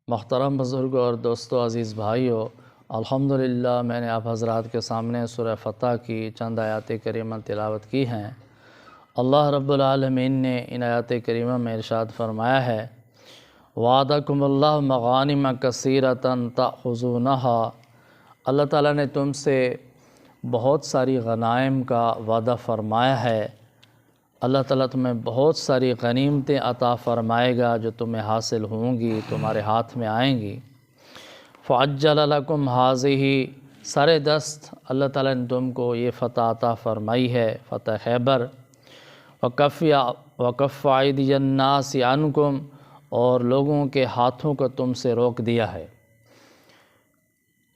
محترم بزرگوں اور دوستوں، عزیز بھائیوں، الحمدللہ میں نے آپ حضرات کے سامنے سورہ فتح کی چند آیات کریمہ تلاوت کی ہیں۔ اللہ رب العالمین نے ان آیات کریمہ میں ارشاد فرمایا ہے، وعدکم اللہ مغانم کثیرۃ تأخذونہا۔ اللہ تعالیٰ نے تم سے بہت ساری غنائم کا وعدہ فرمایا ہے۔ اللہ تعالیٰ تمہیں بہت ساری غنیمتیں عطا فرمائے گا جو تمہیں حاصل ہوں گی، تمہارے ہاتھ میں آئیں گی۔ فعجل لکم ہذہ، سر دست اللہ تعالیٰ نے تم کو یہ فتح عطا فرمائی ہے، فتح خیبر۔ وکف ایدی الناس عنکم، اور لوگوں کے ہاتھوں کو تم سے روک دیا ہے۔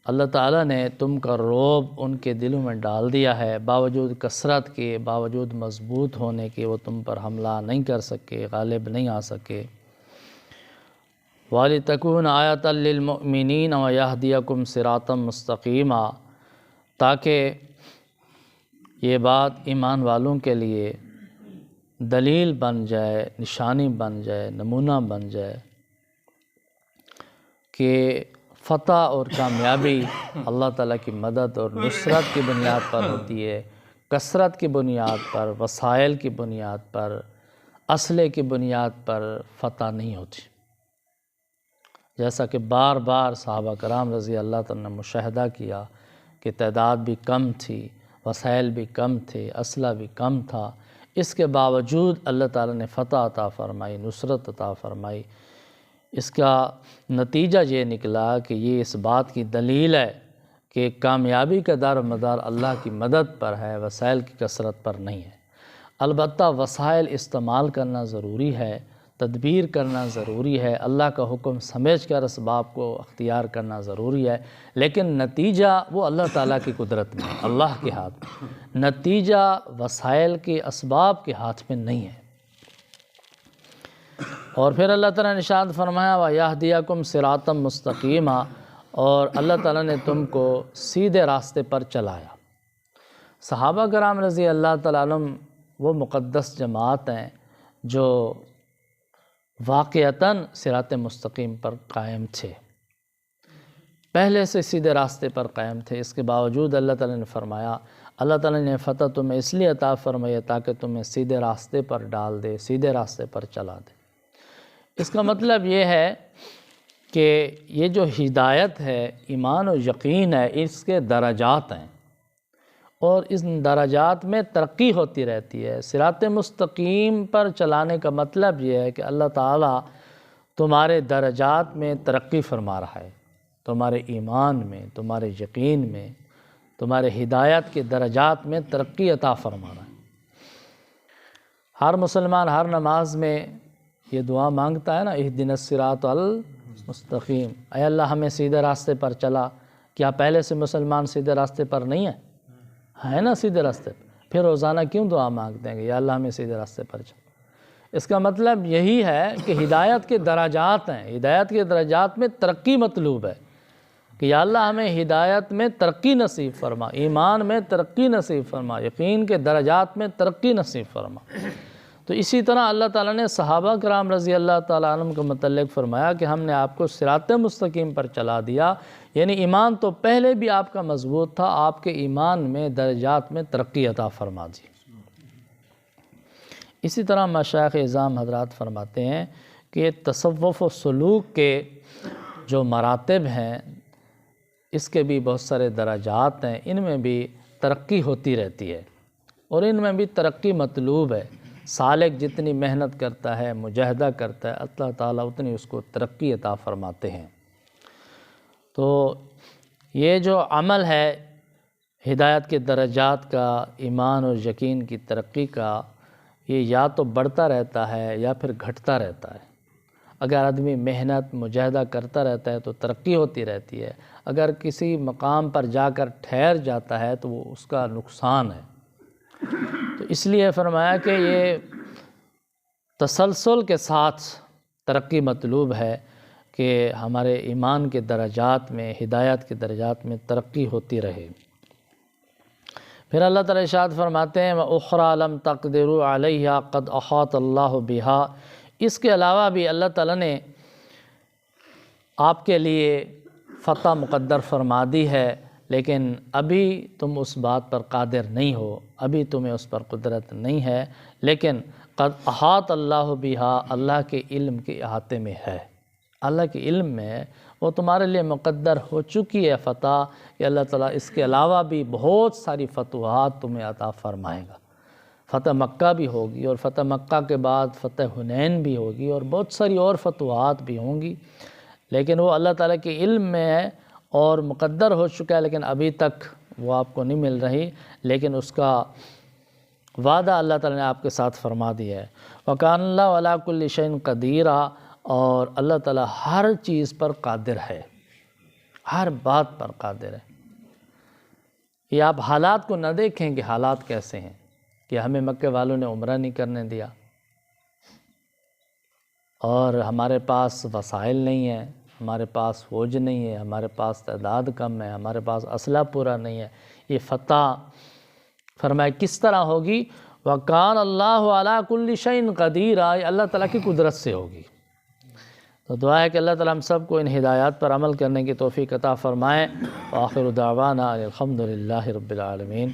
اللہ تعالیٰ نے تم کا رعب ان کے دلوں میں ڈال دیا ہے، باوجود کثرت کے، باوجود مضبوط ہونے کے وہ تم پر حملہ نہیں کر سکے، غالب نہیں آ سکے۔ وَلِتَكُونَ آیَةً لِّلْمُؤْمِنِينَ وَيَهْدِيَكُمْ صِرَاطًا مُسْتَقِيمًا، تاکہ یہ بات ایمان والوں کے لیے دلیل بن جائے، نشانی بن جائے، نمونہ بن جائے کہ فتح اور کامیابی اللہ تعالیٰ کی مدد اور نصرت کی بنیاد پر ہوتی ہے، کثرت کی بنیاد پر، وسائل کی بنیاد پر، اسلحے کی بنیاد پر فتح نہیں ہوتی۔ جیسا کہ بار بار صحابہ کرام رضی اللہ تعالیٰ نے مشاہدہ کیا کہ تعداد بھی کم تھی، وسائل بھی کم تھے، اسلحہ بھی کم تھا، اس کے باوجود اللہ تعالیٰ نے فتح عطا فرمائی، نصرت عطا فرمائی۔ اس کا نتیجہ یہ نکلا کہ یہ اس بات کی دلیل ہے کہ کامیابی کا دار مدار اللہ کی مدد پر ہے، وسائل کی کثرت پر نہیں ہے۔ البتہ وسائل استعمال کرنا ضروری ہے، تدبیر کرنا ضروری ہے، اللہ کا حکم سمجھ کر اسباب کو اختیار کرنا ضروری ہے، لیکن نتیجہ وہ اللہ تعالیٰ کی قدرت میں ہے، اللہ کے ہاتھ میں۔ نتیجہ وسائل کے اسباب کے ہاتھ میں نہیں ہے۔ اور پھر اللہ تعالیٰ نے ارشاد فرمایا وَيَهْدِيَكُمْ صِرَاطًا مُسْتَقِيمًا، اور اللہ تعالیٰ نے تم کو سیدھے راستے پر چلایا۔ صحابہ کرام رضی اللہ تعالیٰ عنہم وہ مقدس جماعت ہیں جو واقعتاً صراط مستقیم پر قائم تھے، پہلے سے سیدھے راستے پر قائم تھے۔ اس کے باوجود اللہ تعالیٰ نے فرمایا، اللہ تعالیٰ نے فتح تمہیں اس لیے عطا فرمائی تاکہ تمہیں سیدھے راستے پر ڈال دے، سیدھے راستے پر چلا دے۔ اس کا مطلب یہ ہے کہ یہ جو ہدایت ہے، ایمان و یقین ہے، اس کے درجات ہیں اور اس درجات میں ترقی ہوتی رہتی ہے۔ صراط مستقیم پر چلانے کا مطلب یہ ہے کہ اللہ تعالیٰ تمہارے درجات میں ترقی فرما رہا ہے، تمہارے ایمان میں، تمہارے یقین میں، تمہارے ہدایت کے درجات میں ترقی عطا فرما رہا ہے۔ ہر مسلمان ہر نماز میں یہ دعا مانگتا ہے نا، اہدنا الصراط المستقیم، اے اللہ ہمیں سیدھے راستے پر چلا۔ کیا پہلے سے مسلمان سیدھے راستے پر نہیں ہے نا؟ سیدھے راستے پر پھر روزانہ کیوں دعا مانگتے ہیں کہ یا اللہ ہمیں سیدھے راستے پر چلا؟ اس کا مطلب یہی ہے کہ ہدایت کے درجات ہیں، ہدایت کے درجات میں ترقی مطلوب ہے کہ یا اللہ ہمیں ہدایت میں ترقی نصیب فرما، ایمان میں ترقی نصیب فرما، یقین کے درجات میں ترقی نصیب فرما۔ تو اسی طرح اللہ تعالیٰ نے صحابہ کرام رضی اللہ تعالیٰ عنہم کے متعلق فرمایا کہ ہم نے آپ کو صراط مستقیم پر چلا دیا، یعنی ایمان تو پہلے بھی آپ کا مضبوط تھا، آپ کے ایمان میں درجات میں ترقی عطا فرما دی۔ اسی طرح مشائخ اعظام حضرات فرماتے ہیں کہ تصوف و سلوک کے جو مراتب ہیں، اس کے بھی بہت سارے درجات ہیں، ان میں بھی ترقی ہوتی رہتی ہے اور ان میں بھی ترقی مطلوب ہے۔ سالک جتنی محنت کرتا ہے، مجاہدہ کرتا ہے، اللہ تعالیٰ اتنی اس کو ترقی عطا فرماتے ہیں۔ تو یہ جو عمل ہے ہدایت کے درجات کا، ایمان اور یقین کی ترقی کا، یہ یا تو بڑھتا رہتا ہے یا پھر گھٹتا رہتا ہے۔ اگر آدمی محنت مجاہدہ کرتا رہتا ہے تو ترقی ہوتی رہتی ہے، اگر کسی مقام پر جا کر ٹھہر جاتا ہے تو وہ اس کا نقصان ہے۔ تو اس لیے فرمایا کہ یہ تسلسل کے ساتھ ترقی مطلوب ہے کہ ہمارے ایمان کے درجات میں، ہدایت کے درجات میں ترقی ہوتی رہے۔ پھر اللہ تعالیٰ ارشاد فرماتے ہیں وَأُخْرَى لَمْ تَقْدِرُوا عَلَيْهَا قَدْ أَحَاطَ اللَّهُ بِهَا، اس کے علاوہ بھی اللہ تعالیٰ نے آپ کے لیے فتح مقدر فرما دی ہے، لیکن ابھی تم اس بات پر قادر نہیں ہو، ابھی تمہیں اس پر قدرت نہیں ہے، لیکن قد احاط اللہ بہا، اللہ کے علم کے احاطے میں ہے، اللہ کے علم میں وہ تمہارے لیے مقدر ہو چکی ہے فتح، کہ اللہ تعالیٰ اس کے علاوہ بھی بہت ساری فتوحات تمہیں عطا فرمائے گا۔ فتح مکہ بھی ہوگی، اور فتح مکہ کے بعد فتح حنین بھی ہوگی، اور بہت ساری اور فتوحات بھی ہوں گی، لیکن وہ اللہ تعالیٰ کے علم میں ہے اور مقدر ہو چکا ہے، لیکن ابھی تک وہ آپ کو نہیں مل رہی، لیکن اس کا وعدہ اللہ تعالیٰ نے آپ کے ساتھ فرما دیا ہے۔ وَكَانَ اللَّهُ عَلَىٰ كُلِّ شَيْءٍ قَدِيرًا، اور اللہ تعالیٰ ہر چیز پر قادر ہے، ہر بات پر قادر ہے۔ یہ آپ حالات کو نہ دیکھیں کہ حالات کیسے ہیں، کہ ہمیں مکے والوں نے عمرہ نہیں کرنے دیا، اور ہمارے پاس وسائل نہیں ہیں، ہمارے پاس فوج نہیں ہے، ہمارے پاس تعداد کم ہے، ہمارے پاس اسلحہ پورا نہیں ہے۔ یہ فتح فرمائے کس طرح ہوگی؟ وَكَانَ اللَّهُ عَلَىٰ كُلِّ شَيْءٍ قَدِيرًا، یہ اللہ تعالیٰ کی قدرت سے ہوگی۔ تو دعا ہے کہ اللہ تعالیٰ ہم سب کو ان ہدایات پر عمل کرنے کی توفیق عطا فرمائے۔ وآخر دعوانا الحمد للہ رب العالمین۔